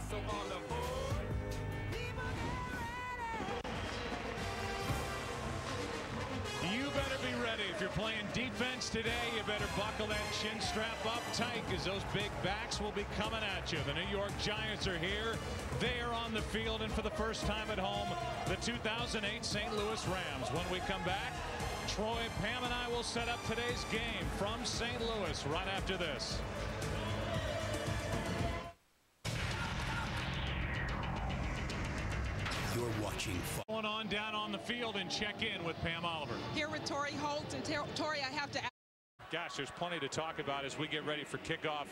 So all aboard. You better be ready. If you're playing defense today, you better buckle that chin strap up tight, because those big backs will be coming at you. The New York Giants are here. They are on the field, and for the first time at home, the 2008 St. Louis Rams. When we come back, Troy, Pam, and I will set up today's game from St. Louis right after this. You're watching. Going on down on the field and check in with Pam Oliver. Here with Torrey Holt. And Torrey, I have to ask. Gosh, there's plenty to talk about as we get ready for kickoff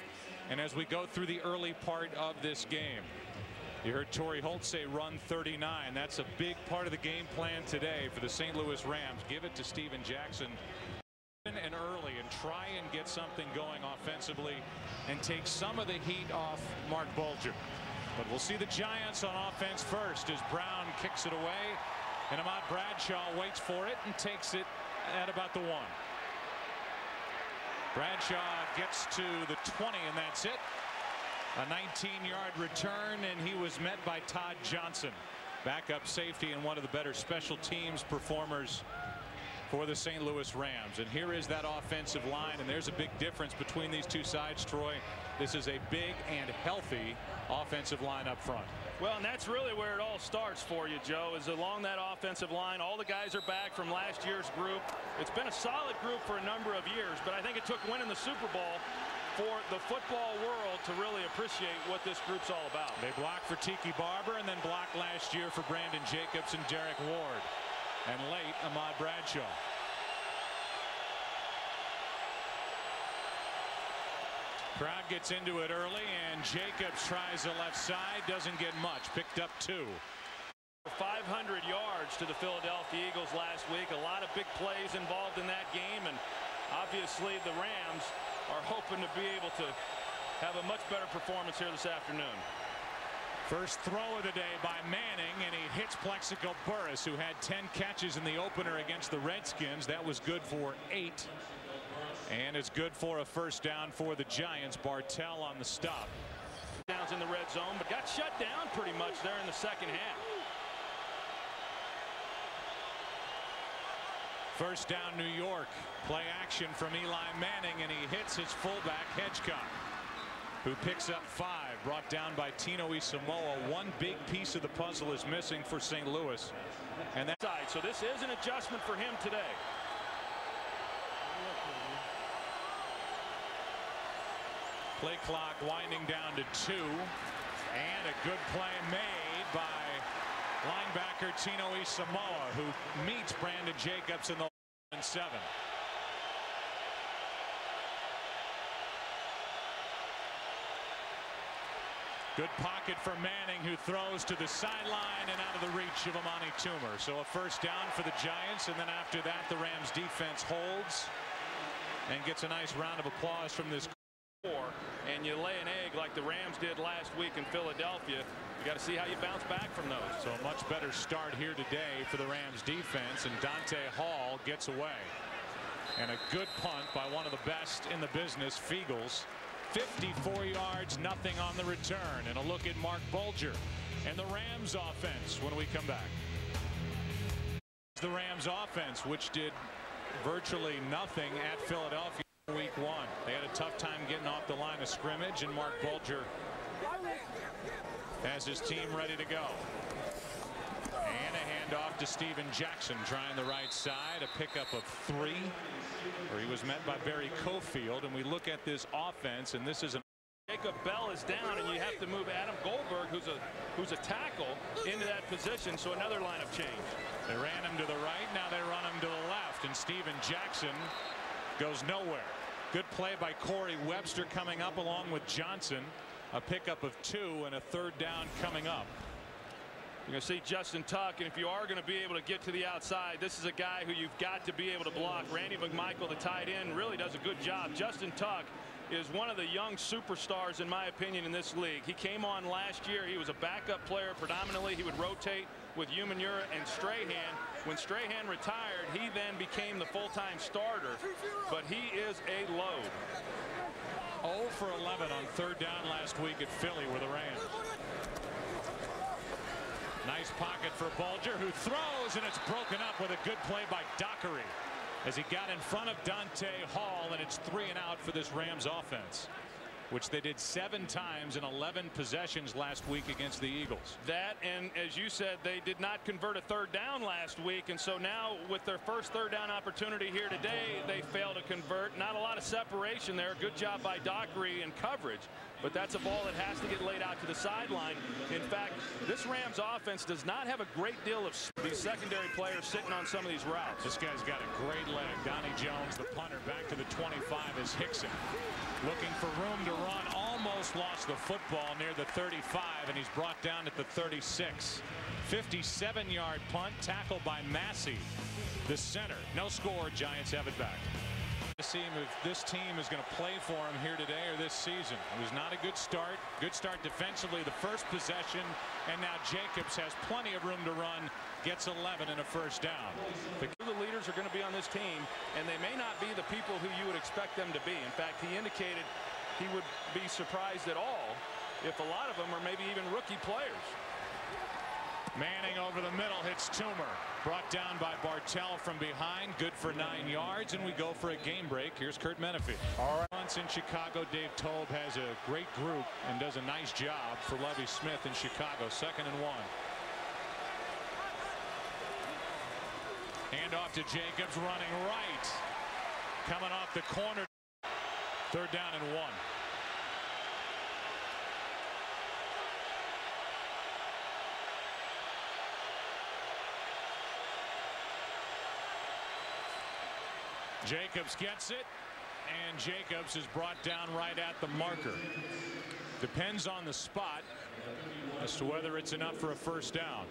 and as we go through the early part of this game. You heard Torrey Holt say run 39. That's a big part of the game plan today for the St. Louis Rams. Give it to Steven Jackson and early and try and get something going offensively and take some of the heat off Mark Bulger. But we'll see the Giants on offense first as Brown kicks it away, and Ahmad Bradshaw waits for it and takes it at about the 1. Bradshaw gets to the 20, and that's it. A 19-yard return, and he was met by Todd Johnson, backup safety and one of the better special teams performers for the St. Louis Rams. And here is that offensive line, and there's a big difference between these two sides, Troy. This is a big and healthy offensive line up front. Well, and that's really where it all starts for you, Joe, is along that offensive line. All the guys are back from last year's group. It's been a solid group for a number of years, but I think it took winning the Super Bowl for the football world to really appreciate what this group's all about. They blocked for Tiki Barber and then blocked last year for Brandon Jacobs and Derek Ward. And late, Ahmad Bradshaw. Crowd gets into it early, and Jacobs tries the left side, doesn't get much. Picked up 2. 500 yards to the Philadelphia Eagles last week. A lot of big plays involved in that game, and obviously the Rams are hoping to be able to have a much better performance here this afternoon. First throw of the day by Manning, and he hits Plexico Burress, who had 10 catches in the opener against the Redskins. That was good for 8. And it's good for a first down for the Giants. Bartell on the stop. Downs in the red zone, but got shut down pretty much there in the second half. First down, New York. Play action from Eli Manning, and he hits his fullback, Hedgecock, who picks up 5, brought down by Tino Isamoa. One big piece of the puzzle is missing for St. Louis, and that side. So this is an adjustment for him today. Play clock winding down to 2, and a good play made by linebacker Tino Isamoa, who meets Brandon Jacobs in the 7. Good pocket for Manning, who throws to the sideline and out of the reach of Amani Toomer. So a first down for the Giants, and then after that the Rams defense holds and gets a nice round of applause from this. And you lay an egg like the Rams did last week in Philadelphia. You got to see how you bounce back from those. So a much better start here today for the Rams defense, and Dante Hall gets away. And a good punt by one of the best in the business, Fiegels. 54 yards, nothing on the return. And a look at Mark Bulger and the Rams offense when we come back. The Rams offense, which did virtually nothing at Philadelphia week 1. They had a tough time getting off the line of scrimmage, and Mark Bulger has his team ready to go. And a handoff to Steven Jackson, trying the right side, a pickup of 3, where he was met by Barry Cofield. And we look at this offense, and this is Jacob Bell is down, and you have to move Adam Goldberg, who's a tackle, into that position. So another lineup change. They ran him to the right, now they run him to the left, and Steven Jackson goes nowhere. Good play by Corey Webster coming up along with Johnson. A pickup of 2 and a third down coming up. You're going to see Justin Tuck, and if you are going to be able to get to the outside, this is a guy who you've got to be able to block. Randy McMichael, the tight end, really does a good job. Justin Tuck is one of the young superstars, in my opinion, in this league. He came on last year. He was a backup player predominantly. He would rotate with Umanura and Strahan. When Strahan retired, he then became the full-time starter, but he is a load. 0 for 11 on third down last week at Philly with the Rams. Nice pocket for Bulger, who throws, and it's broken up with a good play by Dockery as he got in front of Dante Hall, and it's 3 and out for this Rams offense, which they did 7 times in 11 possessions last week against the Eagles. That, and as you said, they did not convert a 3rd down last week, and so now with their first 3rd down opportunity here today, they fail to convert. Not a lot of separation there. Good job by Dockery in coverage, but that's a ball that has to get laid out to the sideline. In fact, this Rams offense does not have a great deal of these secondary players sitting on some of these routes. This guy's got a great leg. Donnie Jones, the punter, back to the 25 is Hickson. Looking for room to run, almost lost the football near the 35, and he's brought down at the 36. 57-yard punt, tackled by Massey, the center. No score. Giants have it back. To see if this team is going to play for him here today or this season. It was not a good start. Good start defensively the first possession, and now Jacobs has plenty of room to run. Gets 11 and a first down. The leaders are going to be on this team, and they may not be the people who you would expect them to be. In fact, he indicated he would be surprised at all if a lot of them are maybe even rookie players. Manning over the middle, hits Toomer. Brought down by Bartell from behind. Good for 9 yards, and we go for a game break. Here's Kurt Menefee. All right. Once in Chicago, Dave Toub has a great group and does a nice job for Lovie Smith in Chicago. 2nd and 1. Hand off to Jacobs, running right. Coming off the corner. 3rd down and 1. Jacobs gets it, and Jacobs is brought down right at the marker. Depends on the spot as to whether it's enough for a first down.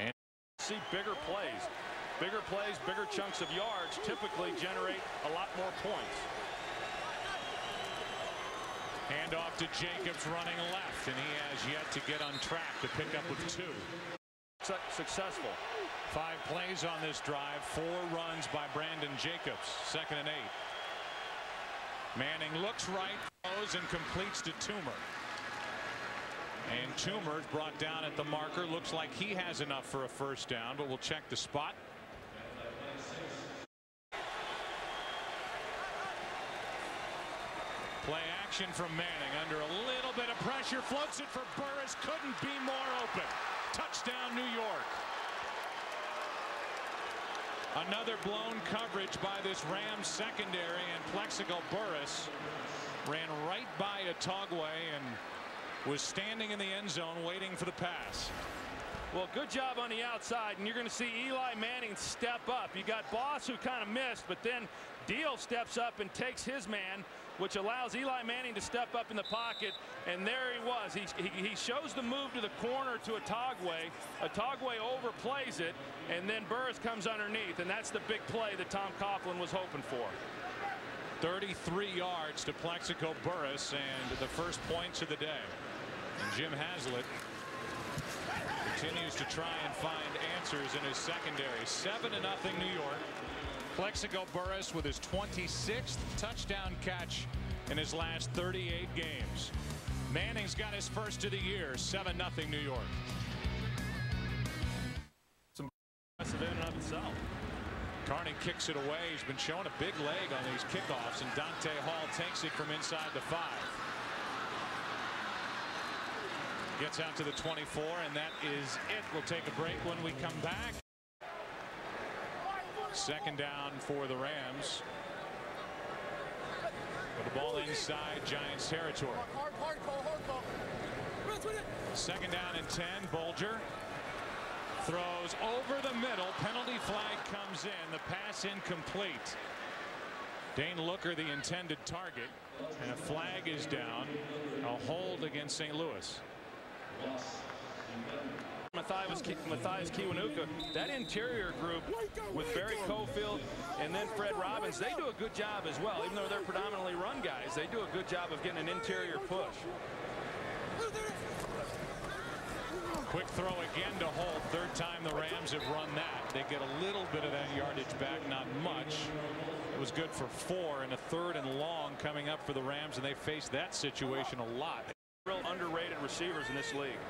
And see bigger plays. Bigger plays, bigger chunks of yards typically generate a lot more points. Hand off to Jacobs running left, and he has yet to get on track to pick up with 2. Successful. 5 plays on this drive, 4 runs by Brandon Jacobs. 2nd and 8. Manning looks right, throws, and completes to Toomer. And Toomer's brought down at the marker. Looks like he has enough for a first down, but we'll check the spot. Play action from Manning under a little bit of pressure. Floats it for Burris. Couldn't be more open. Touchdown, New York. Another blown coverage by this Rams secondary, and Plexico Burris ran right by Otagwe and was standing in the end zone waiting for the pass. Well, good job on the outside, and you're going to see Eli Manning step up. You got Boss, who kind of missed, but then Deal steps up and takes his man, which allows Eli Manning to step up in the pocket, and there he was. He shows the move to the corner to Otagwe. Otagwe overplays it, and then Burris comes underneath, and that's the big play that Tom Coughlin was hoping for. 33 yards to Plexico Burris, and the first points of the day. And Jim Haslett continues to try and find answers in his secondary. 7-0 New York. Plexico Burris with his 26th touchdown catch in his last 38 games. Manning's got his first of the year. 7-0 New York. Some impressive in and of itself. Carney kicks it away. He's been showing a big leg on these kickoffs, and Dante Hall takes it from inside the 5. Gets out to the 24, and that is it. We'll take a break when we come back. 2nd down for the Rams. With the ball inside Giants territory. 2nd down and 10. Bulger throws over the middle. Penalty flag comes in. The pass incomplete. Dane Looker the intended target, and a flag is down. A hold against St. Louis. Matthias Kiwanuka, that interior group with Barry Cofield and then Fred Robbins, they do a good job as well. Even though they're predominantly run guys, they do a good job of getting an interior push. Quick throw again to Holt. 3rd time the Rams have run that. They get a little bit of that yardage back, not much. It was good for 4, and a 3rd and long coming up for the Rams, and they face that situation a lot. Real underrated receivers in this league.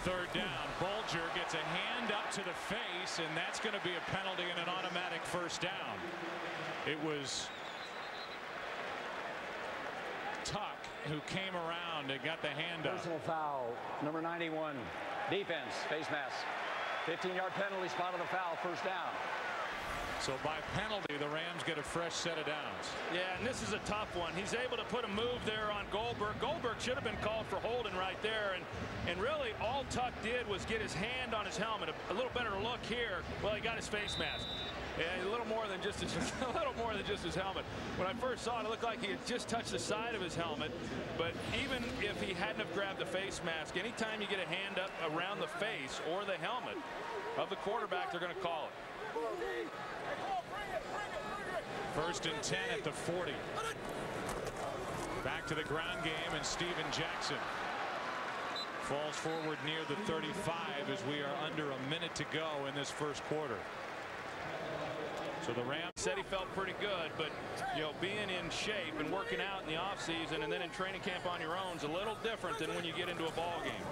third down. Bulger gets a hand up to the face, and that's going to be a penalty and an automatic first down. It was Tuck who came around and got the hand up. Personal foul, number 91. Defense, face mask. 15-yard penalty, spot of the foul, first down. So by penalty, the Rams get a fresh set of downs. Yeah, and this is a tough one. He's able to put a move there on Goldberg. Goldberg should have been called for holding right there, and really all Tuck did was get his hand on his helmet. A little better look here. Well, he got his face mask. Yeah, a little more than just his, his helmet. When I first saw it, it looked like he had just touched the side of his helmet. But even if he hadn't have grabbed the face mask, anytime you get a hand up around the face or the helmet of the quarterback, they're going to call it. First and 10 at the 40. Back to the ground game, and Steven Jackson falls forward near the 35 as we are under a minute to go in this first quarter. So the Rams said he felt pretty good, but being in shape and working out in the offseason and then in training camp on your own is a little different than when you get into a ball game.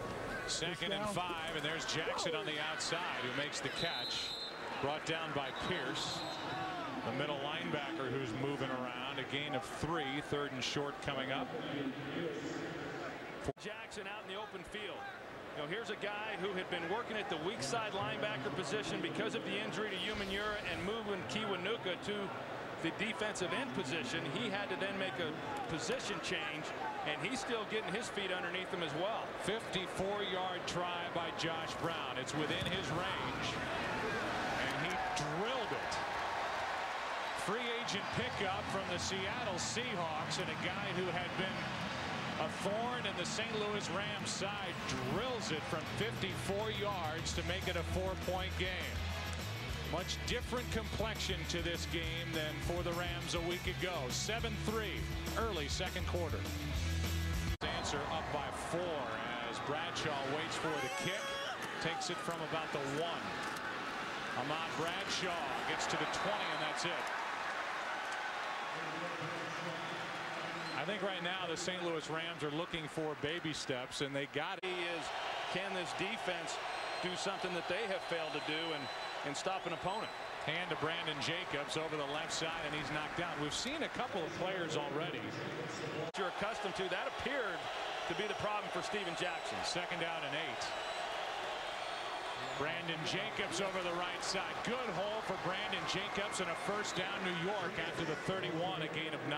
Second and 5, and there's Jackson on the outside who makes the catch. Brought down by Pierce, the middle linebacker who's moving around. A gain of 3, third and short coming up. Jackson out in the open field. Here's a guy who had been working at the weak side linebacker position because of the injury to Umenyiora and moving Kiwanuka to the defensive end position. He had to then make a position change, and he's still getting his feet underneath him as well. 54-yard try by Josh Brown. It's within his range. Drilled it. Free agent pickup from the Seattle Seahawks, and a guy who had been a thorn in the St. Louis Rams side drills it from 54 yards to make it a 4-point game. Much different complexion to this game than for the Rams a week ago. 7-3 early second quarter. Answer up by 4 as Bradshaw waits for the kick. Takes it from about the 1. Ahmad Bradshaw gets to the 20, and that's it. I think right now the St. Louis Rams are looking for baby steps, and they got it. Can this defense do something that they have failed to do and stop an opponent? Hand to Brandon Jacobs over the left side, and he's knocked down. We've seen a couple of players already. You're accustomed to. That appeared to be the problem for Steven Jackson. Second down and 8. Brandon Jacobs over the right side. Good hole for Brandon Jacobs, and a first down New York after the 31, a gain of 9.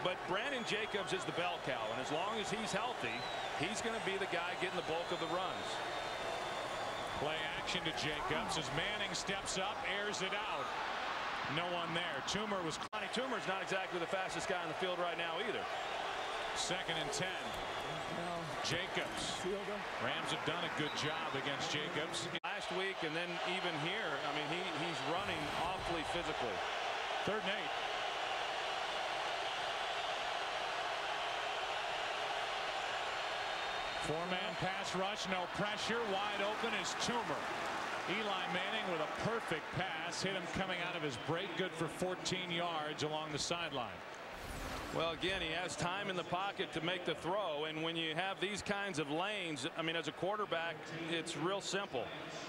But Brandon Jacobs is the bell cow, and as long as he's healthy, he's going to be the guy getting the bulk of the runs. Play action to Jacobs as Manning steps up, airs it out. No one there. Toomer's not exactly the fastest guy on the field right now either. Second and 10. Jacobs. Rams have done a good job against Jacobs last week, and then even here. I mean, he's running awfully physically. Third and 8. Four-man pass rush, no pressure. Wide open is Toomer. Eli Manning with a perfect pass. Hit him coming out of his break. Good for 14 yards along the sideline. Well, again, he has time in the pocket to make the throw, and when you have these kinds of lanes, I mean, as a quarterback, it's real simple.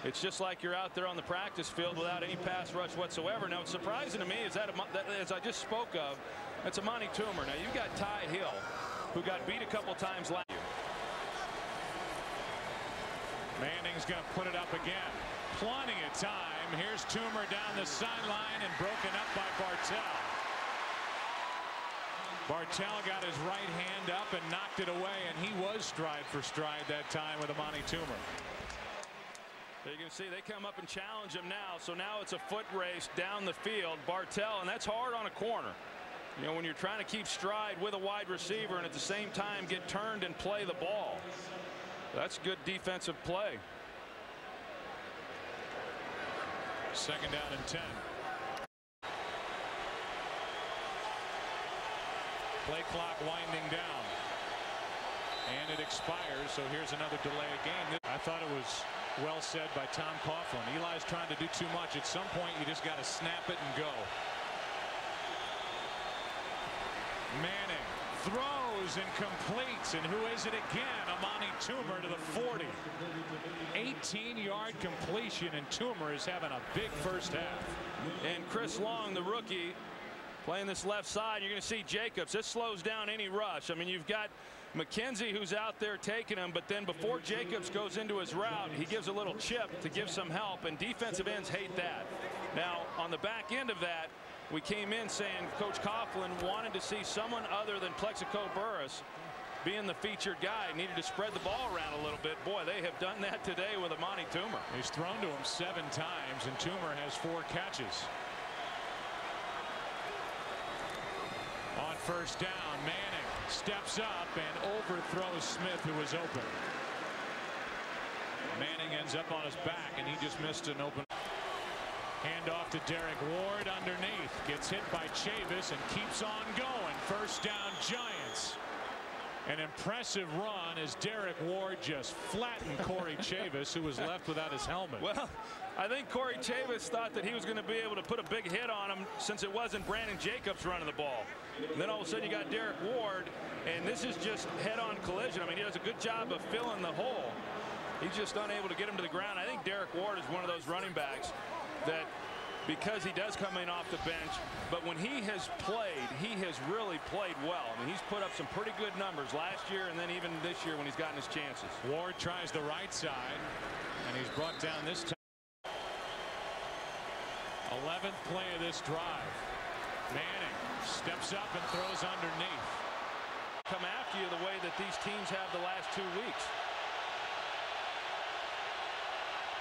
It's just like you're out there on the practice field without any pass rush whatsoever. Now, what's surprising to me is that, as I just spoke of, that's Amani Toomer. Now, you've got Ty Hill, who got beat a couple times last year. Manning's going to put it up again. Plenty of time. Here's Toomer down the sideline and broken up by Bartell. Bartell got his right hand up and knocked it away, and he was stride for stride that time with Amani Toomer. You can see they come up and challenge him now. So now it's a foot race down the field. Bartell, and that's hard on a corner. When you're trying to keep stride with a wide receiver and at the same time get turned and play the ball. That's good defensive play. Second down and 10. Play clock winding down. And it expires, so here's another delay of game. I thought it was well said by Tom Coughlin. Eli's trying to do too much. At some point, you just got to snap it and go. Manning throws throws and completes. And who is it again? Amani Toomer to the 40. 18-yard completion, and Toomer is having a big first half. And Chris Long, the rookie, playing this left side. You're going to see Jacobs. This slows down any rush. I mean, you've got McKenzie who's out there taking him, but then before Jacobs goes into his route, he gives a little chip to give some help, and defensive ends hate that. Now, on the back end of that, we came in saying Coach Coughlin wanted to see someone other than Plexico Burress being the featured guy. Needed to spread the ball around a little bit. Boy, they have done that today with Amani Toomer. He's thrown to him 7 times, and Toomer has 4 catches. On first down, Manning steps up and overthrows Smith, who was open. Manning ends up on his back, and he just missed an open. Hand off to Derek Ward underneath. Gets hit by Chavis and keeps on going. First down, Giants. An impressive run as Derek Ward just flattened Corey Chavis, who was left without his helmet. Well, I think Corey Chavis thought that he was going to be able to put a big hit on him since it wasn't Brandon Jacobs running the ball. And then all of a sudden you got Derek Ward, and this is just head-on collision. I mean, he does a good job of filling the hole. He's just unable to get him to the ground. I think Derek Ward is one of those running backs that, because he does come in off the bench, but when he has played, he has really played well. I mean, he's put up some pretty good numbers last year and then even this year when he's gotten his chances. Ward tries the right side, and he's brought down this time. 11th play of this drive. Manning steps up and throws underneath. Come after you the way that these teams have the last 2 weeks.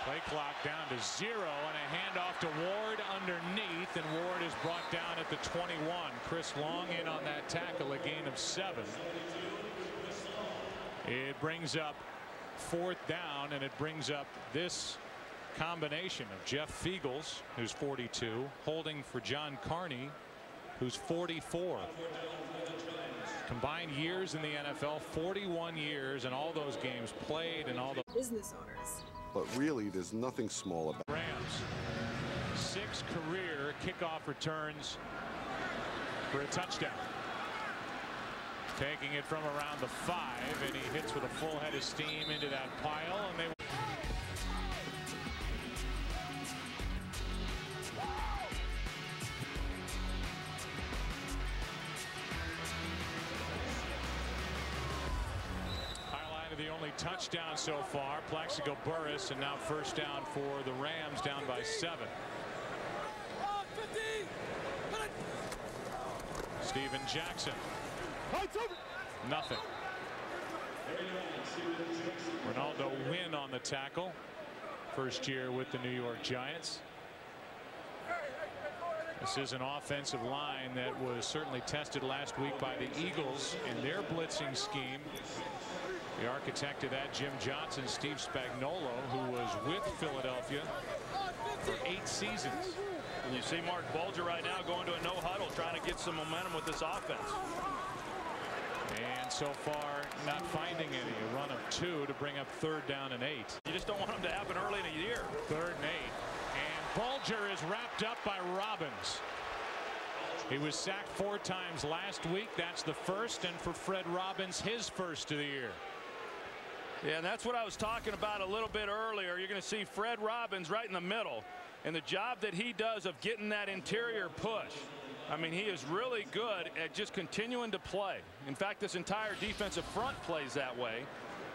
Play clock down to 0, and a handoff to Ward underneath, and Ward is brought down at the 21. Chris Long in on that tackle, a gain of 7. It brings up 4th down, and it brings up this combination of Jeff Fiegels, who's 42, holding for John Carney, who's 44. Combined years in the NFL, 41 years, and all those games played and all the business owners. But really, there's nothing small about Rams. 6 career kickoff returns for a touchdown. Taking it from around the 5, and he hits with a full head of steam into that pile, and they the only touchdown so far. Plexico Burress, and now first down for the Rams, down by 7. Steven Jackson. Nothing. Ronaldo Wynn on the tackle. First year with the New York Giants. This is an offensive line that was certainly tested last week by the Eagles in their blitzing scheme. The architect of that, Jim Johnson, Steve Spagnuolo, who was with Philadelphia for 8 seasons. And you see Mark Bulger right now going to a no huddle, trying to get some momentum with this offense. And so far, not finding any. A run of 2 to bring up 3rd down and 8. You just don't want them to happen early in a year. 3rd and 8. And Bulger is wrapped up by Robbins. He was sacked 4 times last week. That's the first, and for Fred Robbins, his first of the year. Yeah, and that's what I was talking about a little bit earlier. You're going to see Fred Robbins right in the middle, and the job that he does of getting that interior push. I mean, he is really good at just continuing to play. In fact, this entire defensive front plays that way,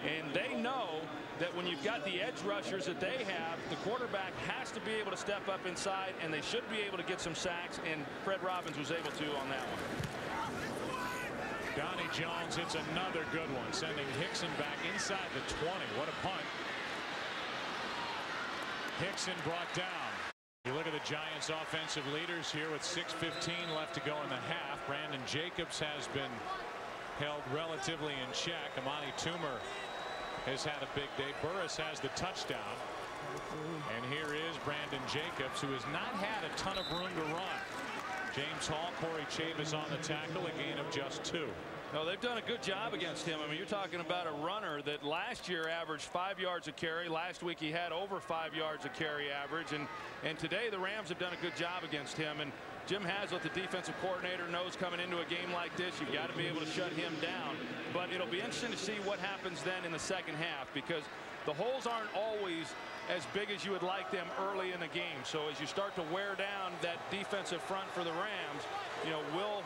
and they know that when you've got the edge rushers that they have, the quarterback has to be able to step up inside, and they should be able to get some sacks, and Fred Robbins was able to on that one. Donnie Jones hits another good one, sending Hickson back inside the 20. What a punt. Hickson brought down. You look at the Giants offensive leaders here with 6:15 left to go in the half. Brandon Jacobs has been held relatively in check. Amani Toomer has had a big day. Burress has the touchdown. And here is Brandon Jacobs, who has not had a ton of room to run. James Hall, Corey Chavis on the tackle, a gain of just 2. No, they've done a good job against him. I mean, you're talking about a runner that last year averaged 5 yards a carry. Last week he had over 5 yards a carry average. And today the Rams have done a good job against him. And Jim Haslett, the defensive coordinator, knows coming into a game like this, you've got to be able to shut him down. But it'll be interesting to see what happens then in the second half, because the holes aren't always as big as you would like them early in the game. So as you start to wear down that defensive front for the Rams, you know, will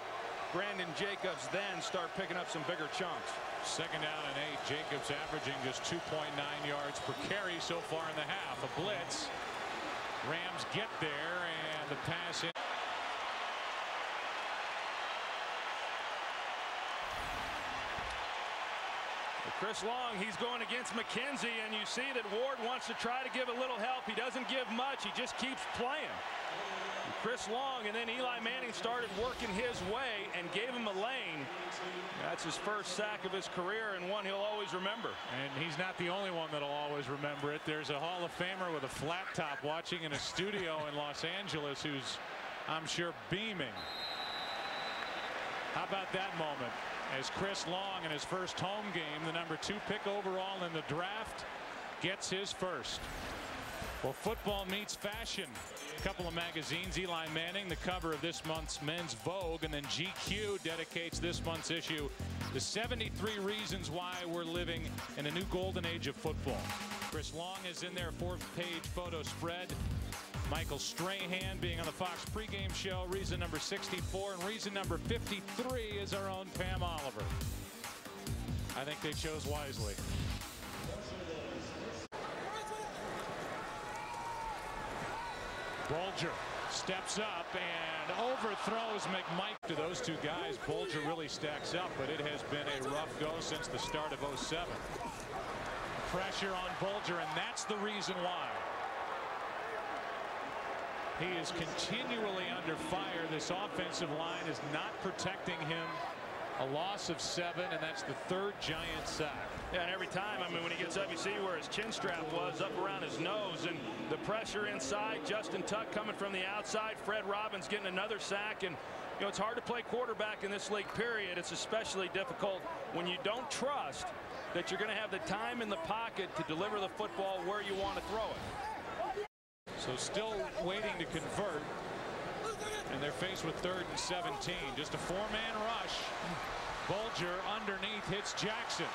Brandon Jacobs then start picking up some bigger chunks? Second down and 8. Jacobs averaging just 2.9 yards per carry so far in the half. A blitz. Rams get there, and the pass in. Chris Long, he's going against McKenzie, and you see that Ward wants to try to give a little help. He doesn't give much. He just keeps playing. Chris Long, and then Eli Manning started working his way and gave him a lane. That's his first sack of his career, and one he'll always remember. And he's not the only one that'll always remember it. There's a Hall of Famer with a flat top watching in a studio in Los Angeles who's, I'm sure, beaming. How about that moment? As Chris Long in his first home game, the #2 pick overall in the draft, gets his first. Well, football meets fashion. A couple of magazines, Eli Manning, the cover of this month's Men's Vogue, and then GQ dedicates this month's issue to 73 reasons why we're living in a new golden age of football. Chris Long is in their 4th-page photo spread. Michael Strahan being on the Fox pregame show, reason number 64, and reason number 53 is our own Pam Oliver. I think they chose wisely. Bulger steps up and overthrows McMike. To those two guys, Bulger really stacks up, but it has been a rough go since the start of 07. Pressure on Bulger, and that's the reason why. He is continually under fire. This offensive line is not protecting him. A loss of 7, and that's the 3rd Giant sack. Yeah, and every time, I mean, when he gets up, you see where his chin strap was up around his nose, and the pressure inside. Justin Tuck coming from the outside. Fred Robbins getting another sack, and you know, it's hard to play quarterback in this league, period. It's especially difficult when you don't trust that you're going to have the time in the pocket to deliver the football where you want to throw it. So still waiting to convert, and they're faced with 3rd and 17. Just a 4-man rush. Bulger underneath hits Jackson,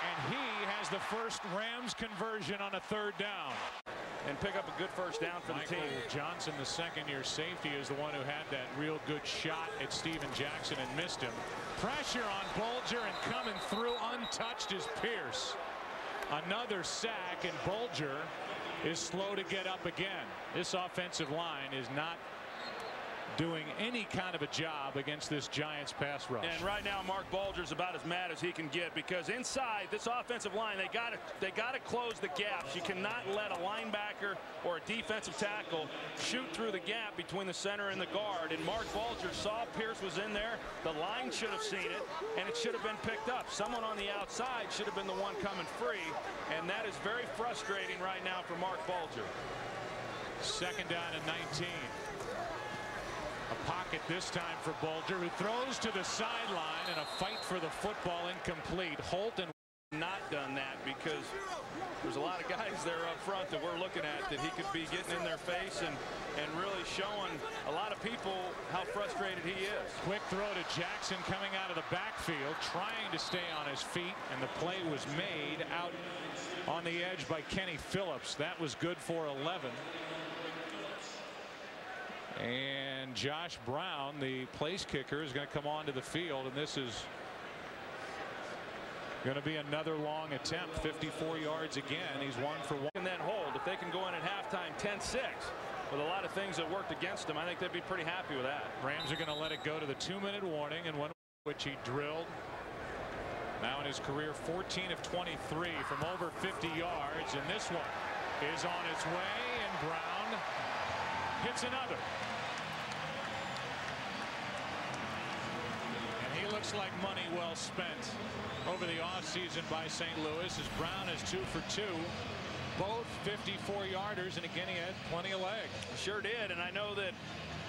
and he has the first Rams conversion on a 3rd down. And pick up a good first down for the team. Johnson, the second-year safety, is the one who had that real good shot at Steven Jackson and missed him. Pressure on Bulger, and coming through untouched is Pierce. Another sack, and Bulger is slow to get up again. This offensive line is not doing any kind of a job against this Giants pass rush. And right now, Mark Bulger's about as mad as he can get, because inside this offensive line, they got to close the gaps. You cannot let a linebacker or a defensive tackle shoot through the gap between the center and the guard. And Mark Bulger saw Pierce was in there. The line should have seen it, and it should have been picked up. Someone on the outside should have been the one coming free, and that is very frustrating right now for Mark Bulger. 2nd down and 19. A pocket this time for Bulger, who throws to the sideline, and a fight for the football incomplete. Holton not done that, because there's a lot of guys there up front that we're looking at that he could be getting in their face and really showing a lot of people how frustrated he is. Quick throw to Jackson coming out of the backfield, trying to stay on his feet, and the play was made out on the edge by Kenny Phillips. That was good for 11. And Josh Brown, the place kicker, is going to come onto the field, and this is going to be another long attempt. 54 yards again. He's 1 for 1. And then hold. If they can go in at halftime 10-6 with a lot of things that worked against them, I think they'd be pretty happy with that. Rams are going to let it go to the 2-minute warning, and one which he drilled. Now in his career, 14 of 23 from over 50 yards, and this one is on its way, and Brown hits another. Looks like money well spent over the offseason by St. Louis, as Brown is 2 for 2. both 54-yarders, and again he had plenty of leg. Sure did, and I know that,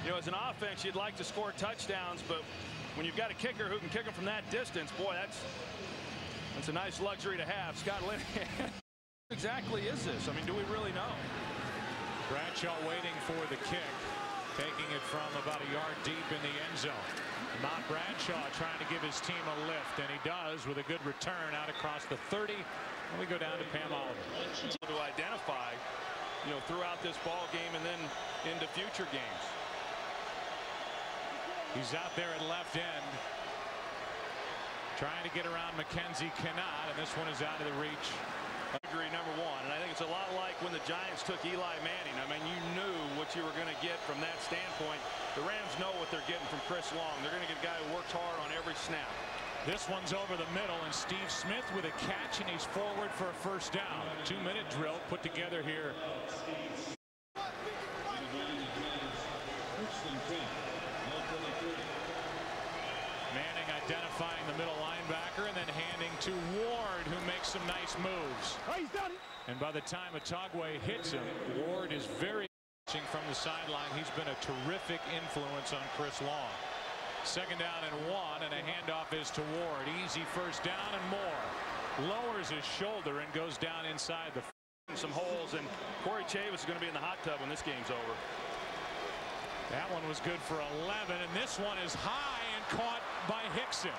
you know, as an offense you'd like to score touchdowns, but when you've got a kicker who can kick them from that distance, boy, that's a nice luxury to have. Scott Linehan. Exactly is this? I mean, do we really know? Bradshaw waiting for the kick, taking it from about a yard deep in the end zone. Not Bradshaw trying to give his team a lift, and he does with a good return out across the 30. And we go down to Pam Oliver. To identify, you know, throughout this ball game and then into future games. He's out there at left end, trying to get around Mackenzie, cannot, and this one is out of the reach. Number 1, and I think it's a lot like when the Giants took Eli Manning. I mean, you knew what you were going to get from that standpoint. The Rams know what they're getting from Chris Long. They're going to get a guy who works hard on every snap. This one's over the middle, and Steve Smith with a catch, and he's forward for a first down. 2-minute drill put together here. Manning identifying the middle linebacker and then handing to Ward, who makes some nice moves. Oh, he's done. And by the time Atagwe hits him, Ward is very watching from the sideline. He's been a terrific influence on Chris Long. Second down and 1, and a handoff is to Ward. Easy first down and more. Lowers his shoulder and goes down inside the. Some holes, and Corey Chavis is going to be in the hot tub when this game's over. That one was good for 11, and this one is high and caught by Hickson.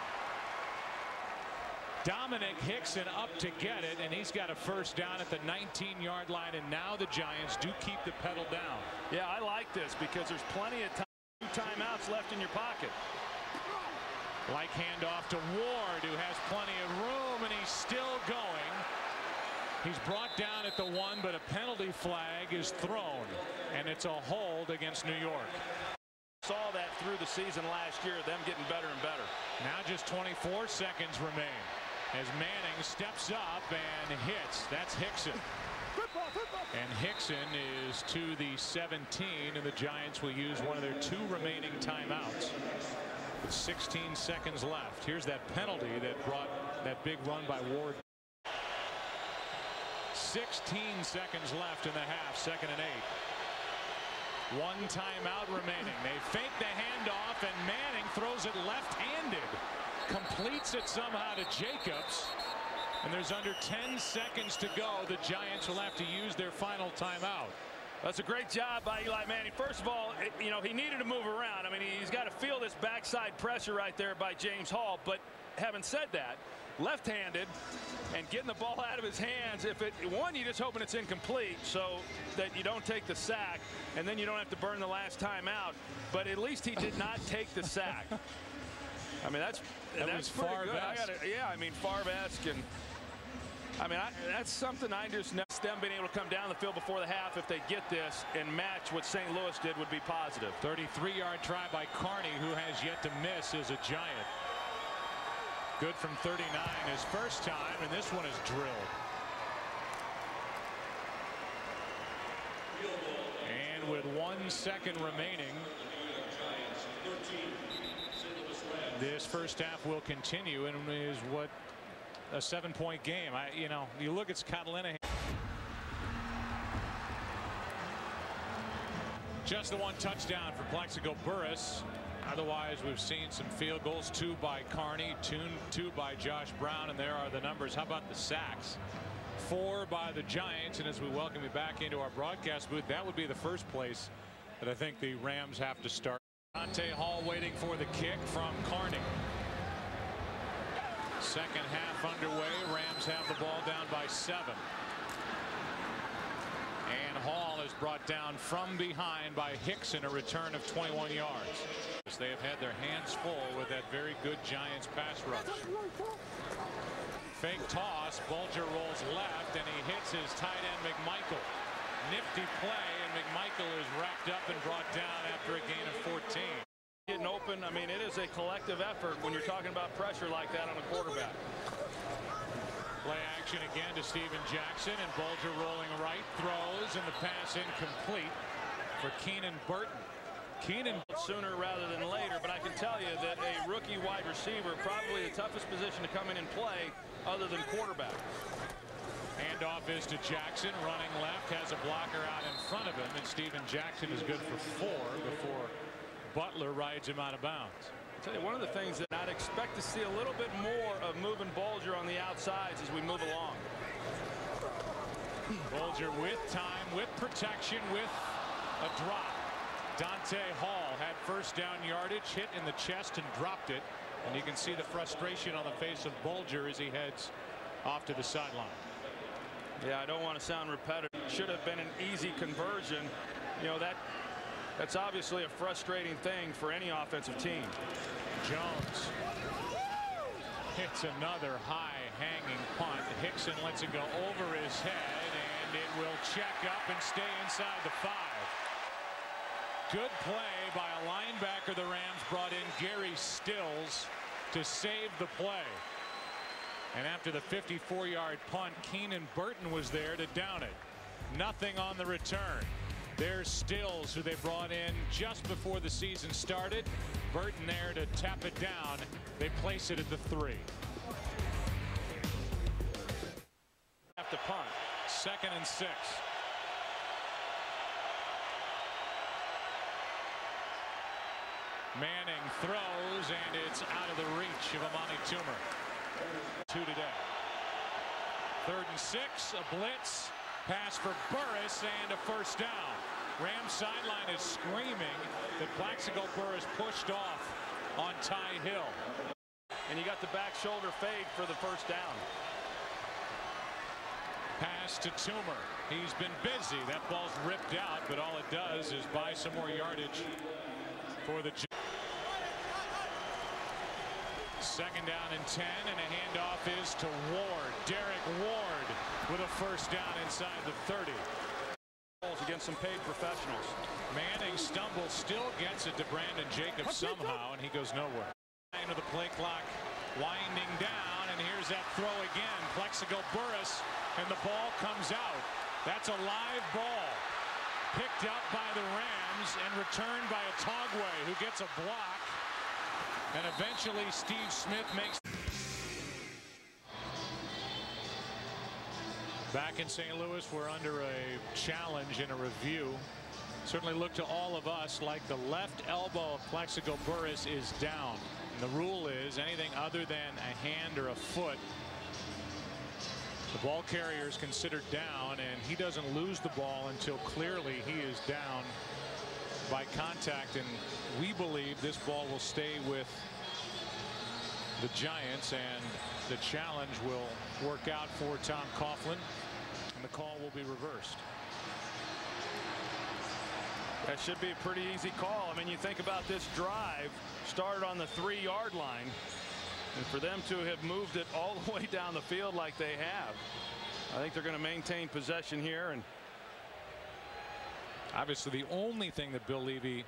Dominic Hickson up to get it, and he's got a first down at the 19-yard line, and now the Giants do keep the pedal down. Yeah, I like this because there's plenty of time. 2 timeouts left in your pocket. Like handoff to Ward, who has plenty of room, and he's still going. He's brought down at the 1, but a penalty flag is thrown, and it's a hold against New York. Saw that through the season last year, them getting better and better. Now just 24 seconds remain as Manning steps up and hits. That's Hickson. And Hickson is to the 17, and the Giants will use one of their 2 remaining timeouts with 16 seconds left. Here's that penalty that brought that big run by Ward. 16 seconds left in the half, 2nd and 8. 1 timeout remaining. They fake the handoff, and Manning throws it left-handed. Completes it somehow to Jacobs. And there's under 10 seconds to go. The Giants will have to use their final timeout. That's a great job by Eli Manning. First of all, you know, he needed to move around. I mean, he's got to feel this backside pressure right there by James Hall. But having said that, left-handed and getting the ball out of his hands, if it one, you're just hoping it's incomplete so that you don't take the sack, and then you don't have to burn the last time out. But at least he did not take the sack. I mean, that's pretty good. Yeah, I mean, Favre-esque, and I mean, that's something I just know. Them being able to come down the field before the half, if they get this and match what St. Louis did, would be positive. 33-yard try by Carney, who has yet to miss as a Giant. Good from 39 his first time, and this one is drilled. And with 1 second remaining, this first half will continue and is what a 7-point game. You know, you look at Scott Linehan. Just the 1 touchdown for Plexico Burris. Otherwise, we've seen some field goals, 2 by Carney, 2 by Josh Brown, and there are the numbers. How about the sacks? 4 by the Giants, and as we welcome you back into our broadcast booth, that would be the first place that I think the Rams have to start. Dante Hall waiting for the kick from Carney. Second half underway. Rams have the ball down by 7. And Hall is brought down from behind by Hickson, a return of 21 yards. They have had their hands full with that very good Giants pass rush. Fake toss. Bulger rolls left, and he hits his tight end McMichael. Nifty play, and McMichael is wrapped up and brought down after a gain of 14. Getting open. I mean, it is a collective effort when you're talking about pressure like that on a quarterback. Play action again to Steven Jackson, and Bulger rolling right, throws, and the pass incomplete for Keenan Burton. Keenan sooner rather than later, but I can tell you that a rookie wide receiver, probably the toughest position to come in and play other than quarterback. Handoff is to Jackson, running left, has a blocker out in front of him, and Steven Jackson is good for 4 before Butler rides him out of bounds. I'll tell you, one of the things that I'd expect to see a little bit more of moving Bulger on the outsides as we move along. Bulger with time, with protection, with a drop. Dante Hall had first down yardage, hit in the chest and dropped it. And you can see the frustration on the face of Bulger as he heads off to the sideline. Yeah, I don't want to sound repetitive. Should have been an easy conversion. You know, that's obviously a frustrating thing for any offensive team. Jones hits another high hanging punt. Hickson lets it go over his head, and it will check up and stay inside the 5. Good play by a linebacker. The Rams brought in Gary Stills to save the play. And after the 54-yard punt, Keenan Burton was there to down it. Nothing on the return. There's Stills, who they brought in just before the season started. Burton there to tap it down. They place it at the 3. Have to punt. 2nd and 6. Manning throws, and it's out of the reach of Amani Toomer. 2 today. 3rd and 6, a blitz. Pass for Burris and a first down. Rams sideline is screaming that Plaxico Burris pushed off on Ty Hill. And you got the back shoulder fade for the first down. Pass to Toomer. He's been busy. That ball's ripped out, but all it does is buy some more yardage for the Giants. 2nd down and 10, and a handoff is to Ward. Derek Ward with a first down inside the 30. Against some paid professionals. Manning stumbles, still gets it to Brandon Jacobs somehow, and he goes nowhere. Into the play clock winding down, and here's that throw again. Plaxico Burris, and the ball comes out. That's a live ball. Picked up by the Rams and returned by Otagwe, who gets a block. And eventually Steve Smith makes. Back in St. Louis, we're under a challenge and a review. Certainly look to all of us like the left elbow of Plaxico Burris is down. And the rule is anything other than a hand or a foot, the ball carrier is considered down, and he doesn't lose the ball until clearly he is down by contact. And we believe this ball will stay with the Giants, and the challenge will work out for Tom Coughlin, and the call will be reversed. That should be a pretty easy call. I mean, you think about this drive started on the 3-yard line, and for them to have moved it all the way down the field like they have, I think they're going to maintain possession here. And obviously the only thing that Bill Levy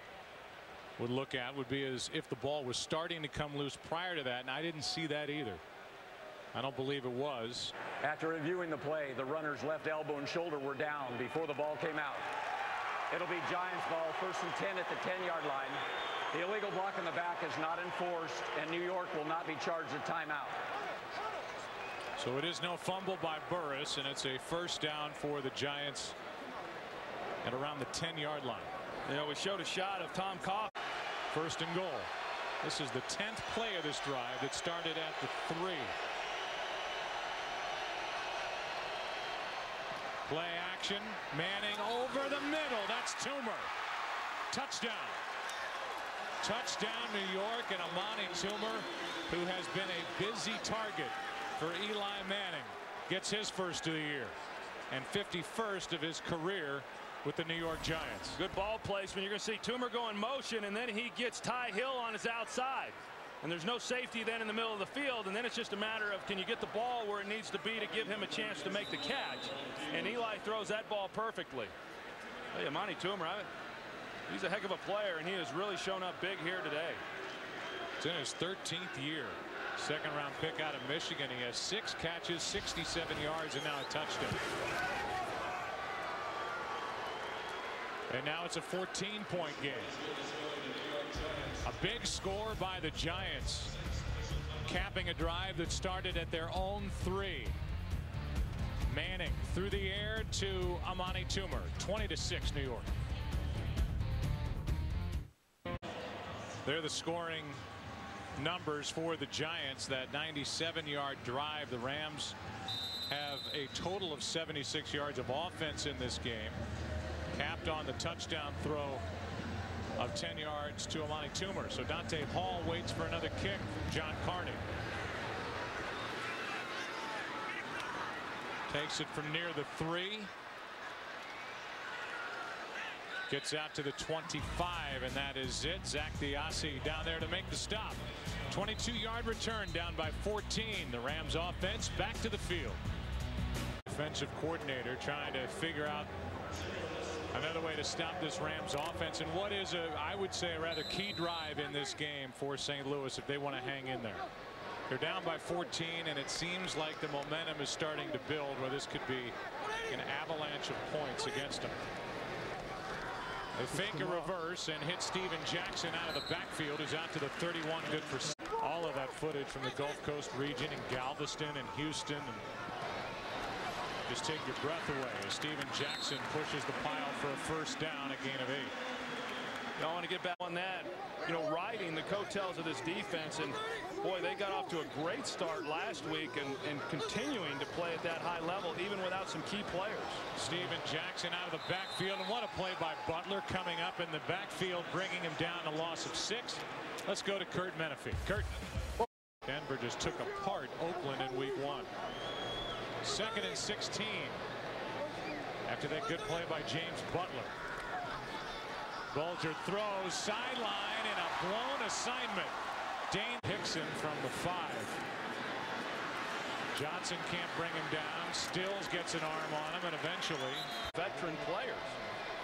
would look at would be as if the ball was starting to come loose prior to that, and I didn't see that either. I don't believe it was. After reviewing the play, the runner's left elbow and shoulder were down before the ball came out. It'll be Giants ball, 1st and 10 at the 10-yard line. The illegal block in the back is not enforced, and New York will not be charged a timeout. So it is no fumble by Burris, and it's a first down for the Giants at around the 10-yard line. You know, we showed a shot of Tom Coughlin. 1st and goal. This is the 10th play of this drive that started at the 3. Play action. Manning over the middle. That's Toomer. Touchdown. Touchdown New York, and Amani Toomer, who has been a busy target for Eli Manning, gets his first of the year and 51st of his career with the New York Giants. Good ball placement. You're going to see Toomer go in motion, and then he gets Ty Hill on his outside. And there's no safety then in the middle of the field, and then it's just a matter of can you get the ball where it needs to be to give him a chance to make the catch. And Eli throws that ball perfectly. Hey, Amani Toomer, he's a heck of a player, and he has really shown up big here today. It's in his 13th year. 2nd-round pick out of Michigan. He has 6 catches, 67 yards, and now a touchdown. And now it's a 14-point game. A big score by the Giants, capping a drive that started at their own 3. Manning through the air to Amani Toomer. 20-6 New York. They're the scoring numbers for the Giants. That 97-yard drive. The Rams have a total of 76 yards of offense in this game, capped on the touchdown throw of 10 yards to Amani Toomer. So Dante Hall waits for another kick from John Carney. Takes it from near the 3. Gets out to the 25, and that is it. Zach Diassi down there to make the stop. 22-yard return, down by 14. The Rams offense back to the field. Defensive coordinator trying to figure out another way to stop this Rams offense, and what is I would say a rather key drive in this game for St. Louis if they want to hang in there. They're down by 14, and it seems like the momentum is starting to build where this could be an avalanche of points against them. They fake a reverse and hit Steven Jackson out of the backfield, who's out to the 31. Good for all of that footage from the Gulf Coast region in Galveston and Houston. And just take your breath away as Steven Jackson pushes the pile for a first down, a gain of 8. I want to get back on that, riding the coattails of this defense, and boy, they got off to a great start last week and continuing to play at that high level even without some key players. Steven Jackson out of the backfield, and what a play by Butler coming up in the backfield, bringing him down a loss of 6. Let's go to Kurt Menefee. Kurt. Denver just took apart Oakland in week 1. 2nd and 16 after that good play by James Butler. Bulger throws sideline and a blown assignment. Dane Hickson from the 5. Johnson can't bring him down. Stills gets an arm on him, and eventually veteran players,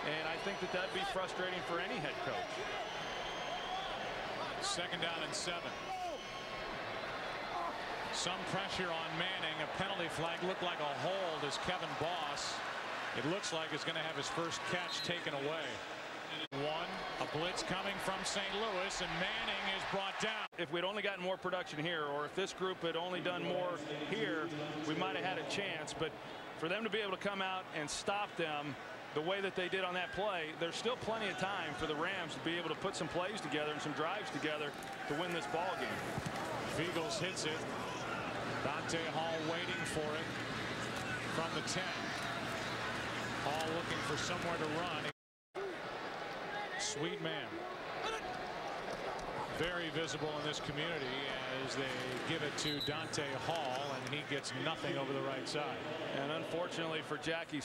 and I think that'd be frustrating for any head coach. 2nd down and 7. Some pressure on Manning. A penalty flag looked like a hold as Kevin Boss, it looks like, is going to have his first catch taken away. 1, a blitz coming from St. Louis, and Manning is brought down. If we'd only gotten more production here, or if this group had only done more here, we might have had a chance. But for them to be able to come out and stop them the way that they did on that play, there's still plenty of time for the Rams to be able to put some plays together and some drives together to win this ball game. Fiegels hits it. Dante Hall waiting for it from the 10. Hall looking for somewhere to run. Sweet man. Very visible in this community as they give it to Dante Hall, and he gets nothing over the right side. And unfortunately for Jackie.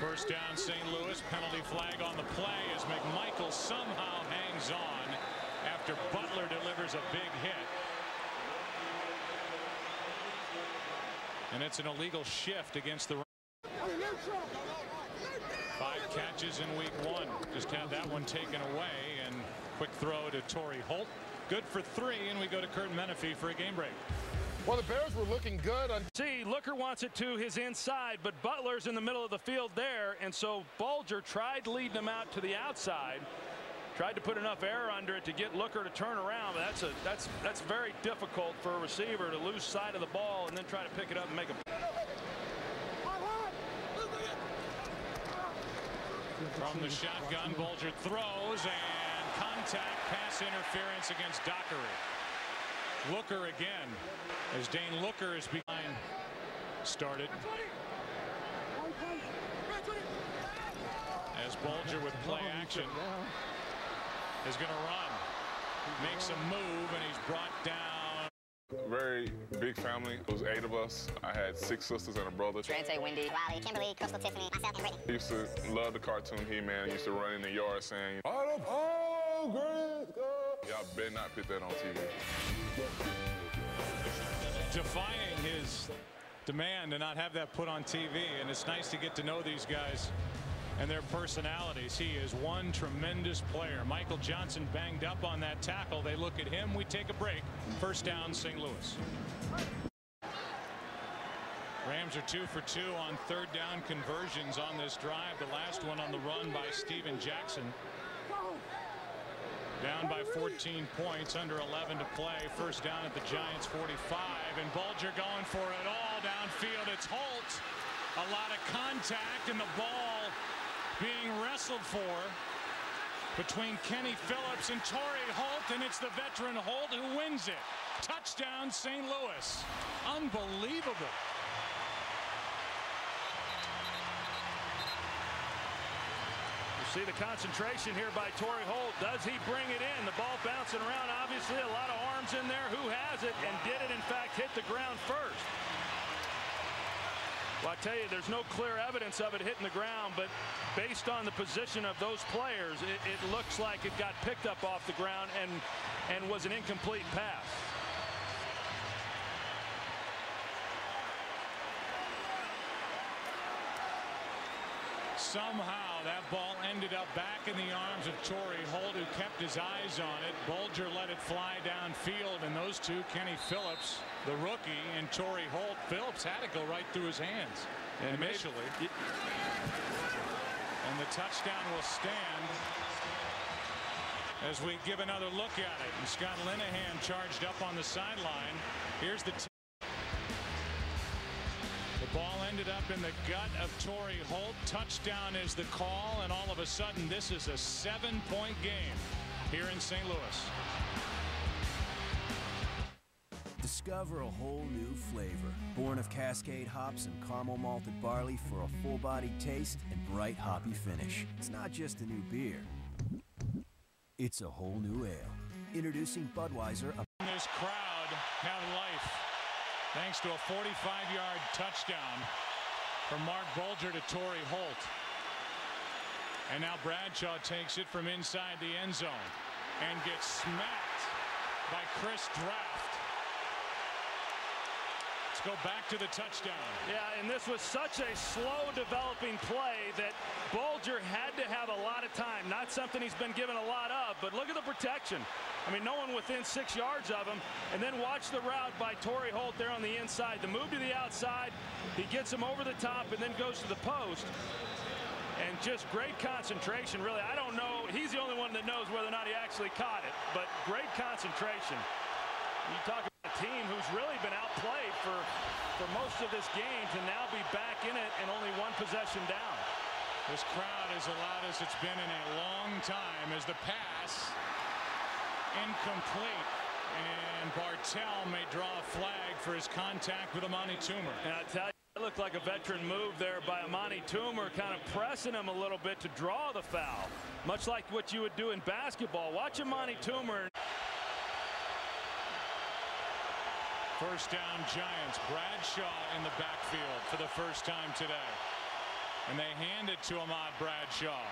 First down St. Louis. Penalty flag on the play as McMichael somehow hangs on after Butler delivers a big hit. And it's an illegal shift against the 5 catches in week 1. Just had that one taken away, and quick throw to Torrey Holt. Good for 3, and we go to Kurt Menefee for a game break. Well, the Bears were looking good. See, Looker wants it to his inside, but Butler's in the middle of the field there, and so Bulger tried leading him out to the outside. Tried to put enough air under it to get Looker to turn around, but that's very difficult for a receiver to lose sight of the ball and then try to pick it up and make a. From the shotgun, Bulger throws, and contact, pass interference against Dockery. Looker again, as Dane Looker is behind. Started. As Bulger with play action is going to run. Makes a move, and he's brought down. Very big family. It was 8 of us. I had 6 sisters and a brother. Trente, Wendy, Riley, Kimberly, Crystal, Tiffany, myself, and Brittany. I used to love the cartoon He-Man. I used to run in the yard saying, "Oh, great God." Y'all better not put that on TV. Defying his demand to not have that put on TV, and it's nice to get to know these guys and their personalities. He is one tremendous player. Michael Johnson banged up on that tackle. They look at him. We take a break. First down, St. Louis. Rams are 2 for 2 on 3rd down conversions on this drive. The last one on the run by Steven Jackson. Down by 14 points, under 11 to play. First down at the Giants 45, and Bulger going for it all downfield. It's Holt. A lot of contact, and the ball being wrestled for between Kenny Phillips and Torrey Holt, and it's the veteran Holt who wins it. Touchdown, St. Louis. Unbelievable. See the concentration here by Torrey Holt. Does he bring it in? The ball bouncing around, obviously a lot of arms in there. Who has it? And did it in fact hit the ground first? Well, I tell you, there's no clear evidence of it hitting the ground, but based on the position of those players, it looks like it got picked up off the ground and was an incomplete pass. Somehow that ball ended up back in the arms of Torrey Holt, who kept his eyes on it. Bulger let it fly downfield, and those two, Kenny Phillips, the rookie, and Torrey Holt. Phillips had it go right through his hands initially. And the touchdown will stand as we give another look at it. And Scott Linehan charged up on the sideline. Here's the ball ended up in the gut of Torrey Holt. Touchdown is the call, and all of a sudden this is a 7-point game here in St. Louis. Discover a whole new flavor, born of Cascade hops and caramel malted barley for a full-bodied taste and bright hoppy finish. It's not just a new beer, it's a whole new ale. Introducing Budweiser. This crowd have life, thanks to a 45-yard touchdown from Mark Bulger to Torrey Holt. And now Bradshaw takes it from inside the end zone and gets smacked by Chris Draft. Let's go back to the touchdown. Yeah, and this was such a slow developing play that Bulger had to have a lot of time. Not something he's been given a lot of, but look at the protection. I mean, no one within 6 yards of him. And then watch the route by Torrey Holt there on the inside. The move to the outside, he gets him over the top and then goes to the post. And just great concentration, really. I don't know. He's the only one that knows whether or not he actually caught it, but great concentration. You talk about a team who's really been outplayed for most of this game to now be back in it and only one possession down. This crowd is as loud as it's been in a long time as the pass incomplete, and Bartell may draw a flag for his contact with Amani Toomer. And I tell you, it looked like a veteran move there by Amani Toomer, kind of pressing him a little bit to draw the foul, much like what you would do in basketball. Watch Amani Toomer. First down Giants. Bradshaw in the backfield for the first time today, and they hand it to Ahmad Bradshaw.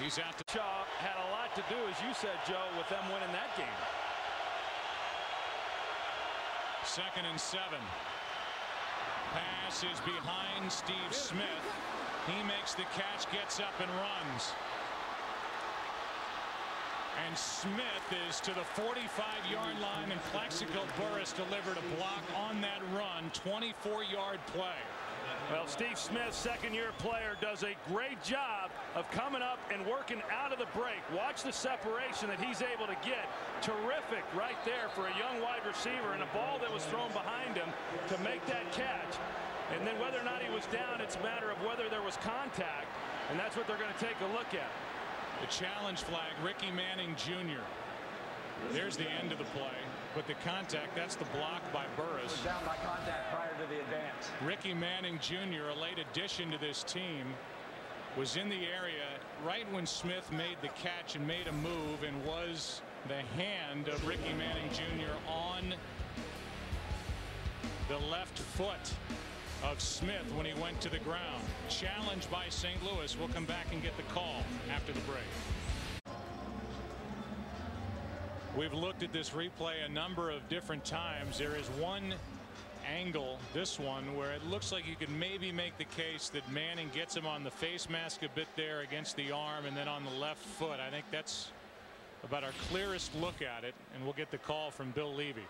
He's out to Shaw. Had a lot to do, as you said, Joe, with them winning that game. 2nd and 7. Pass is behind Steve Smith. He makes the catch, gets up and runs. And Smith is to the 45-yard line, and Plaxico Burress delivered a block on that run. 24-yard play. Well, Steve Smith, second-year player, does a great job of coming up and working out of the break. Watch the separation that he's able to get. Terrific right there for a young wide receiver, and a ball that was thrown behind him to make that catch. And then whether or not he was down, it's a matter of whether there was contact, and that's what they're going to take a look at. The challenge flag, Ricky Manning Jr. There's the end of the play, but the contact, that's the block by Burress. Was down by contact prior to the advance. Ricky Manning Jr., a late addition to this team, was in the area right when Smith made the catch and made a move, and was the hand of Ricky Manning Jr. on the left foot of Smith when he went to the ground. Challenged by St. Louis. We'll come back and get the call after the break. We've looked at this replay a number of different times. There is one angle, this one, where it looks like you could maybe make the case that Manning gets him on the face mask a bit there against the arm, and then on the left foot. I think that's about our clearest look at it, and we'll get the call from Bill Levy.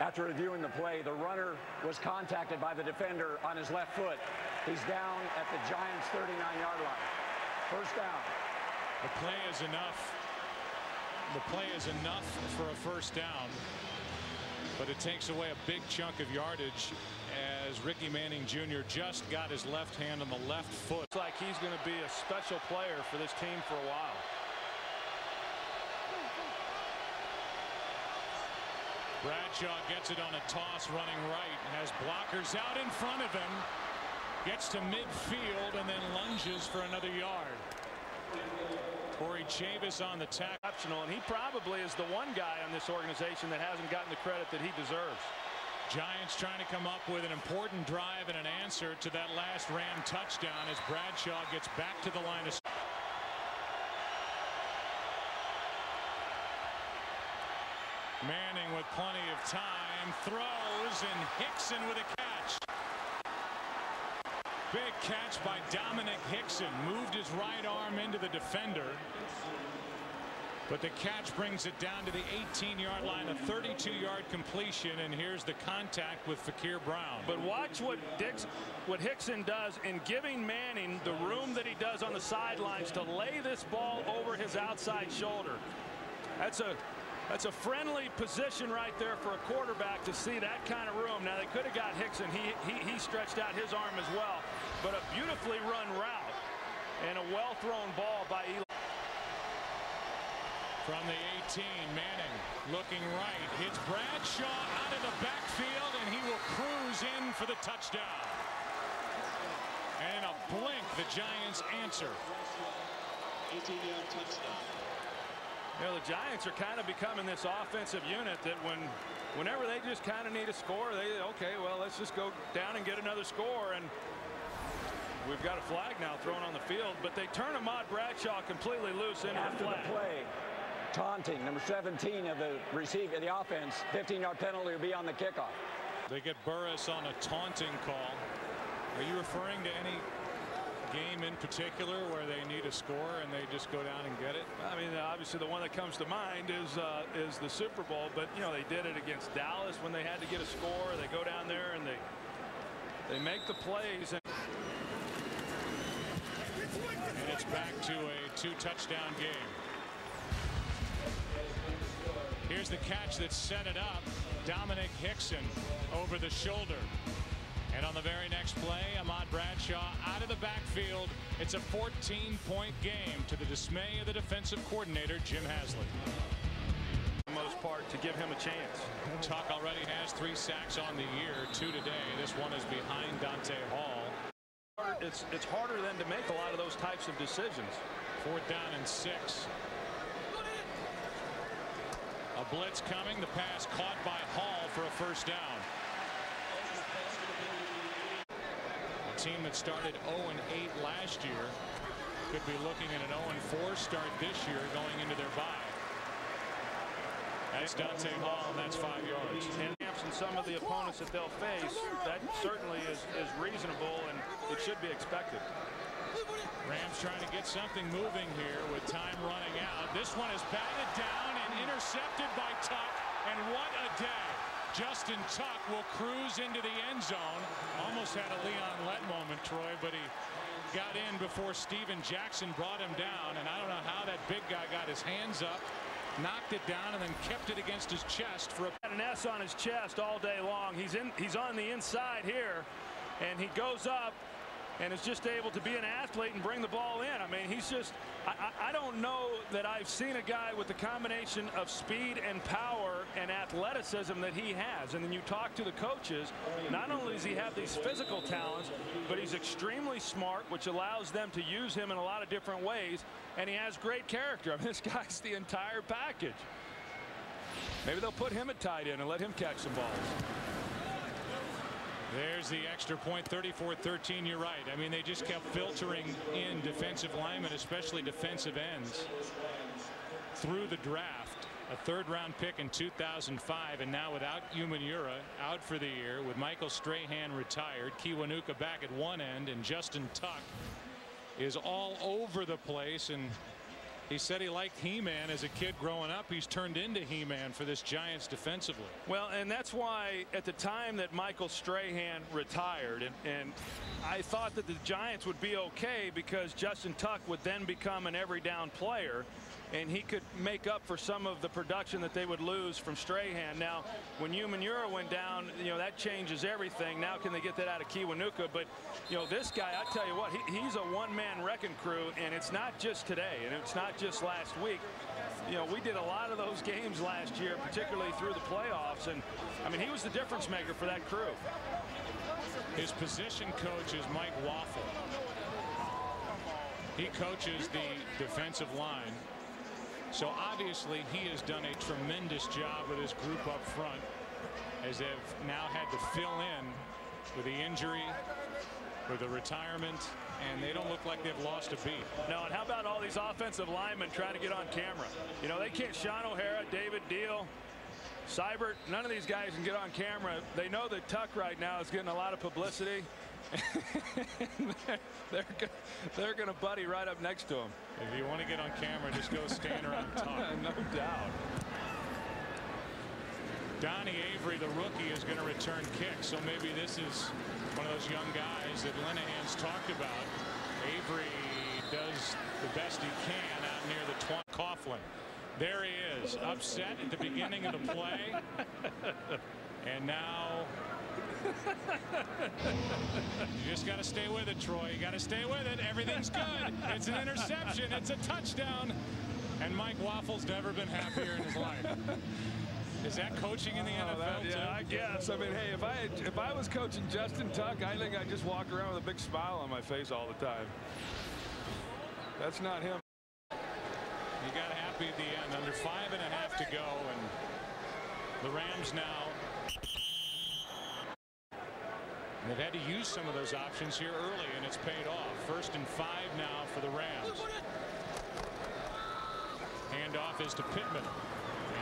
After reviewing the play, the runner was contacted by the defender on his left foot. He's down at the Giants' 39-yard line. First down. The play is enough. The play is enough for a first down, but it takes away a big chunk of yardage as Ricky Manning Jr. just got his left hand on the left foot. Looks like he's going to be a special player for this team for a while. Bradshaw gets it on a toss running right, has blockers out in front of him, gets to midfield and then lunges for another yard. Corey Chavis on the tackle, and he probably is the one guy on this organization that hasn't gotten the credit that he deserves. Giants trying to come up with an important drive and an answer to that last Ram touchdown as Bradshaw gets back to the line of Manning with plenty of time, throws, and Hickson with a catch. Big catch by Dominic Hickson, moved his right arm into the defender, but the catch brings it down to the 18-yard line, a 32-yard completion, and here's the contact with Fakir Brown. But watch what Hickson does in giving Manning the room that he does on the sidelines to lay this ball over his outside shoulder. That's a friendly position right there for a quarterback to see that kind of room. Now they could have got Hickson. He stretched out his arm as well, but a beautifully run route and a well thrown ball by Eli. From the 18, Manning looking right, hits Bradshaw out of the backfield, and he will cruise in for the touchdown. And in a blink, the Giants answer. 18-yard touchdown. You know, the Giants are kind of becoming this offensive unit that whenever they just kind of need a score, okay, well, let's just go down and get another score. And we've got a flag now thrown on the field, but they turn Ahmad Bradshaw completely loose into After the flag. The play, taunting, number 17 of the offense, 15-yard penalty will be on the kickoff. They get Burris on a taunting call. Are you referring to any game in particular where they need a score and they just go down and get it? I mean, obviously the one that comes to mind is the Super Bowl, but you know, they did it against Dallas when they had to get a score. They go down there and they make the plays. And it's back to a 2-touchdown game. Here's the catch that set it up. Dominic Hickson over the shoulder. And on the very next play, Ahmad Bradshaw out of the backfield. It's a 14-point game to the dismay of the defensive coordinator, Jim Haslett. For the most part, to give him a chance. Tuck already has 3 sacks on the year, 2 today. This one is behind Dante Hall. It's harder than to make a lot of those types of decisions. 4th down and 6. A blitz coming. The pass caught by Hall for a first down. A team that started 0-8 last year could be looking at an 0-4 start this year going into their bye. That's Dante Hall, and that's 5 yards. And some of the opponents that they'll face, that certainly is reasonable, and it should be expected. Rams trying to get something moving here with time running out. This one is batted down and intercepted by Tuck, and what a day. Justin Tuck will cruise into the end zone. Almost had a Leon Lett moment, Troy, but he got in before Steven Jackson brought him down, and I don't know how that big guy got his hands up, knocked it down, and then kept it against his chest for an S on his chest all day long. He's on the inside here, and he goes up and is just able to be an athlete and bring the ball in. I mean, he's just, I don't know that I've seen a guy with the combination of speed and power and athleticism that he has. And then you talk to the coaches, not only does he have these physical talents, but he's extremely smart, which allows them to use him in a lot of different ways. And he has great character. I mean, this guy's the entire package. Maybe they'll put him at tight end and let him catch some balls. There's the extra point, 34-13. You're right. I mean, they just kept filtering in defensive linemen, especially defensive ends, through the draft. A 3rd-round pick in 2005, and now without Umanura out for the year, with Michael Strahan retired, Kiwanuka back at one end, and Justin Tuck is all over the place. And He said he liked He-Man as a kid growing up. He's turned into He-Man for this Giants defensively. Well, and that's why at the time that Michael Strahan retired, and I thought that the Giants would be okay because Justin Tuck would then become an every down player, and he could make up for some of the production that they would lose from Strahan. Now, when Umanura went down, that changes everything. Now can they get that out of Kiwanuka? But, this guy, I tell you what, he's a one-man wrecking crew, and it's not just today, and it's not just last week. We did a lot of those games last year, particularly through the playoffs, and, I mean, he was the difference maker for that crew. His position coach is Mike Waffle. He coaches the defensive line. So obviously he has done a tremendous job with his group up front, as they've now had to fill in with the injury, with the retirement, and they don't look like they've lost a beat. No, and how about all these offensive linemen trying to get on camera? They can't. Sean O'Hara, David Deal, Seibert, none of these guys can get on camera. They know that Tuck right now is getting a lot of publicity. they're going to buddy right up next to him. If you want to get on camera, just go stand around and talk. No doubt. Donnie Avery, the rookie, is going to return kicks. So maybe this is one of those young guys that Linehan's talked about. Avery does the best he can out near the Coughlin. There he is, upset at the beginning of the play. And now you just got to stay with it, Troy. You got to stay with it. Everything's good. It's an interception. It's a touchdown. And Mike Waffle's never been happier in his life. Is that coaching in the NFL? Yeah, I guess. I mean, hey, if I was coaching Justin Tuck, I think I'd just walk around with a big smile on my face all the time. That's not him. He got happy at the end. Under 5.5 to go, and the Rams now. They've had to use some of those options here early, and it's paid off. 1st and 5 now for the Rams. Handoff is to Pittman,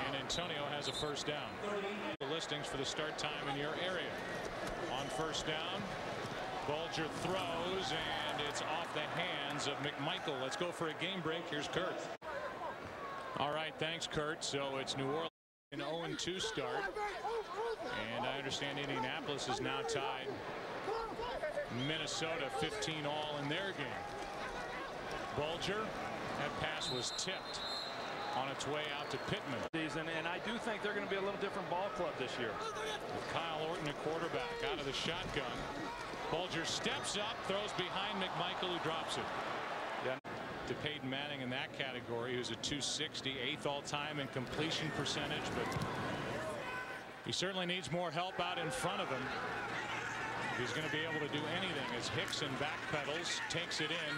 and Antonio has a first down. The listings for the start time in your area. On first down, Bulger throws, and it's off the hands of McMichael. Let's go for a game break. Here's Kurt. All right, thanks, Kurt. So it's New Orleans an 0-2 start, and I understand Indianapolis is now tied Minnesota 15 all in their game. Bulger, that pass was tipped on its way out to Pittman. And I do think they're going to be a little different ball club this year. With Kyle Orton at quarterback, out of the shotgun. Bulger steps up, throws behind McMichael, who drops it. Yeah. To Peyton Manning in that category, who's a 260, 8th all-time in completion percentage, but he certainly needs more help out in front of him. He's going to be able to do anything as Hickson backpedals, takes it in,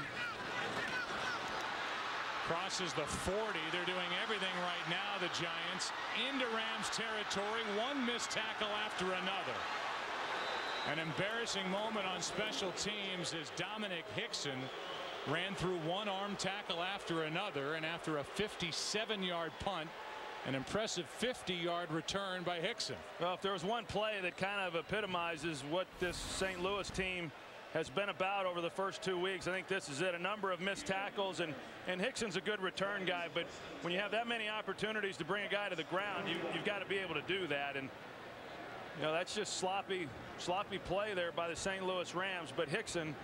crosses the 40. They're doing everything right now, the Giants, into Rams territory. One missed tackle after another. An embarrassing moment on special teams as Dominic Hickson ran through one arm tackle after another, and after a 57-yard punt, an impressive 50-yard return by Hickson. Well, if there was one play that kind of epitomizes what this St. Louis team has been about over the first 2 weeks, I think this is it. A number of missed tackles, and Hickson's a good return guy, but when you have that many opportunities to bring a guy to the ground, you've got to be able to do that. And that's just sloppy play there by the St. Louis Rams. But Hickson,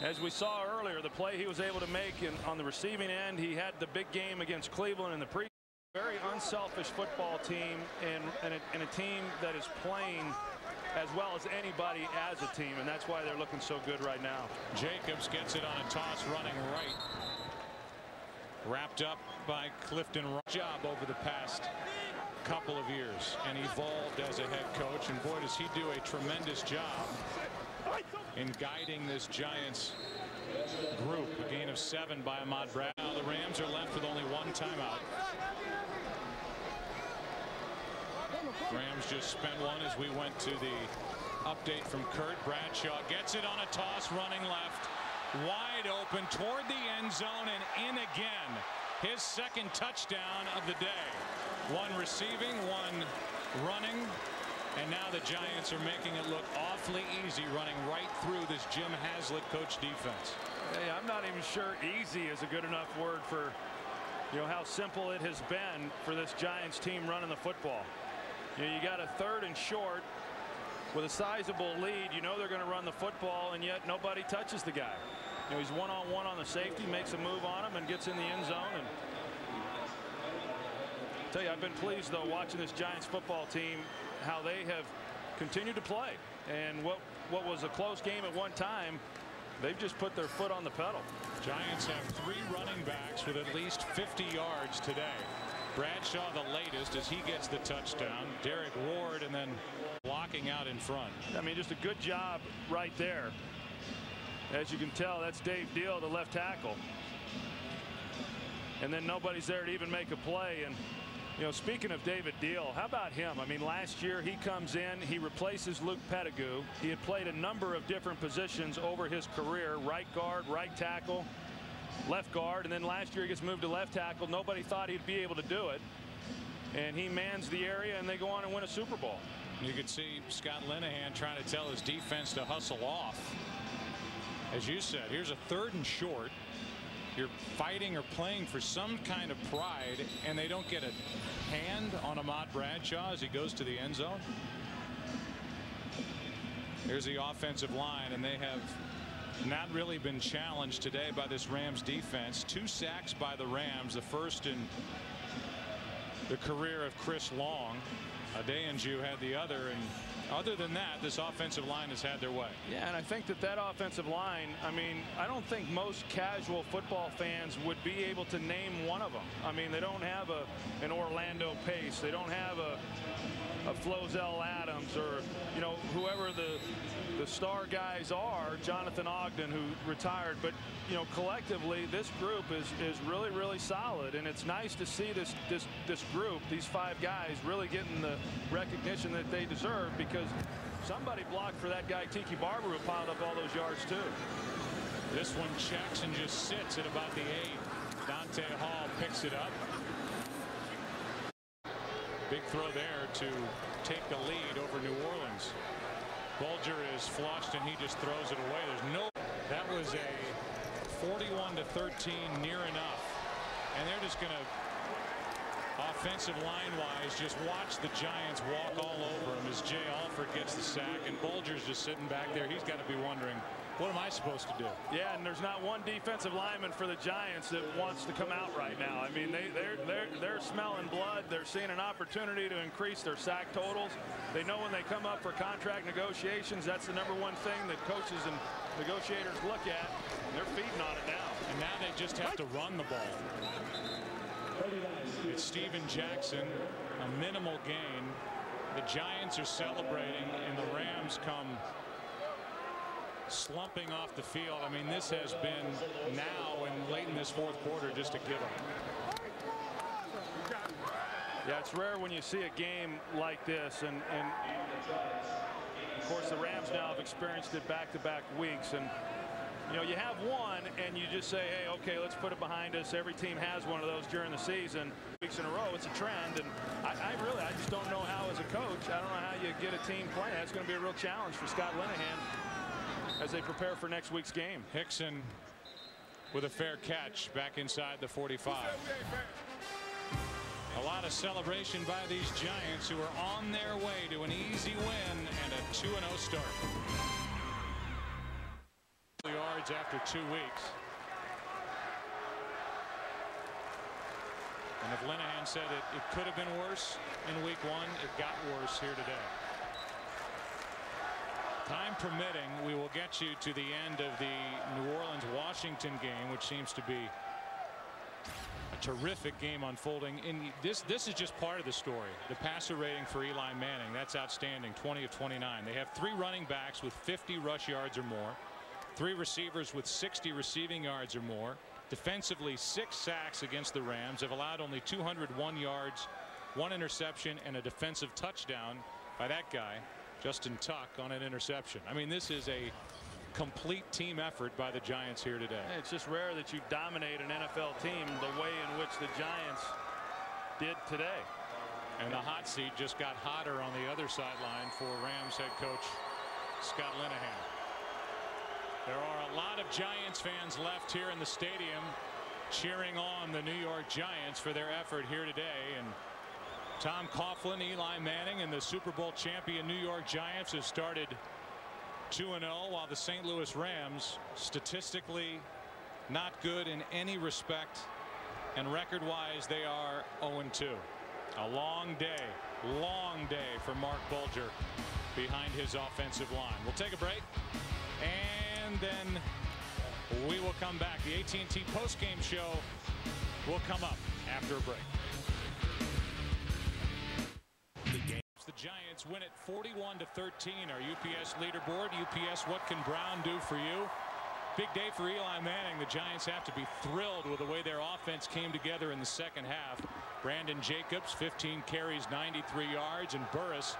as we saw earlier, the play he was able to make on the receiving end, he had the big game against Cleveland in the pre. Very unselfish football team, and a team that is playing as well as anybody as a team, and that's why they're looking so good right now. Jacobs gets it on a toss running right. Wrapped up by Clifton. Job over the past couple of years and evolved as a head coach, and boy, does he do a tremendous job in guiding this Giants group. A gain of 7 by Ahmad Brad. Now the Rams are left with only one timeout. Rams just spent one as we went to the update from Kurt. Bradshaw gets it on a toss running left, wide open toward the end zone and in again. His second touchdown of the day. One receiving, one running, and now the Giants are making it look awfully easy, running right through this Jim Haslett coach defense. Hey, I'm not even sure easy is a good enough word for you know, how simple it has been for this Giants team running the football. You know, you got a 3rd and short with a sizable lead. You know they're going to run the football, and yet nobody touches the guy. You know, he's one-on-one on the safety, makes a move on him, and gets in the end zone. And I tell you, I've been pleased though watching this Giants football team, how they have continued to play. And what was a close game at one time, they've just put their foot on the pedal. Giants have 3 running backs with at least 50 yards today. Bradshaw the latest as he gets the touchdown. Derek Ward and then blocking out in front. I mean, just a good job right there. As you can tell, that's Dave Deal, the left tackle. And then nobody's there to even make a play. And you know, speaking of David Deal, how about him? I mean, last year he comes in, he replaces Luke Pettigrew. He had played a number of different positions over his career: right guard, right tackle, left guard, and then last year he gets moved to left tackle. Nobody thought he'd be able to do it, and he mans the area, and they go on and win a Super Bowl. You could see Scott Linehan trying to tell his defense to hustle off. As you said, here's a 3rd and short. You're fighting or playing for some kind of pride, and they don't get a hand on Ahmad Bradshaw as he goes to the end zone. Here's the offensive line, and they have not really been challenged today by this Rams defense. 2 sacks by the Rams, the first in the career of Chris Long. Adeyanju had the other, and other than that, this offensive line has had their way. Yeah, and I think that offensive line, I mean, I don't think most casual football fans would be able to name one of them. I mean, they don't have an Orlando Pace. They don't have a Flozell Adams, or, you know, whoever the star guys are, Jonathan Ogden, who retired. But, you know, collectively, this group is really, really solid. And it's nice to see this group, these 5 guys, really getting the recognition that they deserve, because somebody blocked for that guy Tiki Barber, who piled up all those yards too. This one checks and just sits at about the 8. Dante Hall picks it up. Big throw there to take the lead over New Orleans. Bulger is flushed and he just throws it away. There's no. That was a 41-13, near enough, and they're just going to, offensive line wise, just watch the Giants walk all over him as Jay Alford gets the sack, and Bulger's just sitting back there. He's got to be wondering, what am I supposed to do? Yeah, and there's not one defensive lineman for the Giants that wants to come out right now. I mean, they're smelling blood. They're seeing an opportunity to increase their sack totals. They know when they come up for contract negotiations, that's the #1 thing that coaches and negotiators look at. And they're feeding on it now. And now they just have to run the ball. It's Steven Jackson, a minimal gain. The Giants are celebrating, and the Rams come slumping off the field. I mean, this has been now and late in this 4th quarter just a give up. Yeah, it's rare when you see a game like this, and of course the Rams now have experienced it back-to-back weeks, and you know, you have one and you just say, hey, okay, let's put it behind us. Every team has one of those during the season. Weeks in a row, it's a trend, and I just don't know how, as a coach, I don't know how you get a team playing. That's going to be a real challenge for Scott Linehan as they prepare for next week's game. Hickson with a fair catch back inside the 45. A lot of celebration by these Giants, who are on their way to an easy win and a 2-0 start. Yards after 2 weeks. And if Linehan said it could have been worse in week 1, it got worse here today. Time permitting, we will get you to the end of the New Orleans-Washington game, which seems to be a terrific game unfolding. And this is just part of the story. The passer rating for Eli Manning, that's outstanding, 20 of 29. They have 3 running backs with 50 rush yards or more, 3 receivers with 60 receiving yards or more. Defensively, 6 sacks against the Rams. Have allowed only 201 yards, 1 interception, and a defensive touchdown by that guy, Justin Tuck, on an interception. I mean, this is a complete team effort by the Giants here today. It's just rare that you dominate an NFL team the way in which the Giants did today. And the hot seat just got hotter on the other sideline for Rams head coach Scott Linehan. There are a lot of Giants fans left here in the stadium cheering on the New York Giants for their effort here today. And Tom Coughlin, Eli Manning, and the Super Bowl champion New York Giants have started 2-0, while the St. Louis Rams, statistically not good in any respect, and record-wise they are 0-2. A long day for Mark Bulger behind his offensive line. We'll take a break, and then we will come back. The AT&T postgame show will come up after a break. The Giants win it 41-13. Our UPS leaderboard. UPS, what can Brown do for you? Big day for Eli Manning. The Giants have to be thrilled with the way their offense came together in the second half. Brandon Jacobs, 15 carries, 93 yards, and Burris,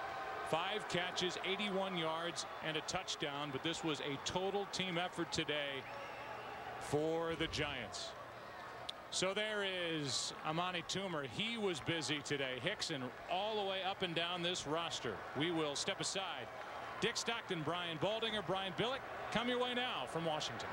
5 catches, 81 yards, and a touchdown. But this was a total team effort today for the Giants. So there is Amani Toomer. He was busy today. Hickson all the way up and down this roster. We will step aside. Dick Stockton, Brian Baldinger, Brian Billick come your way now from Washington.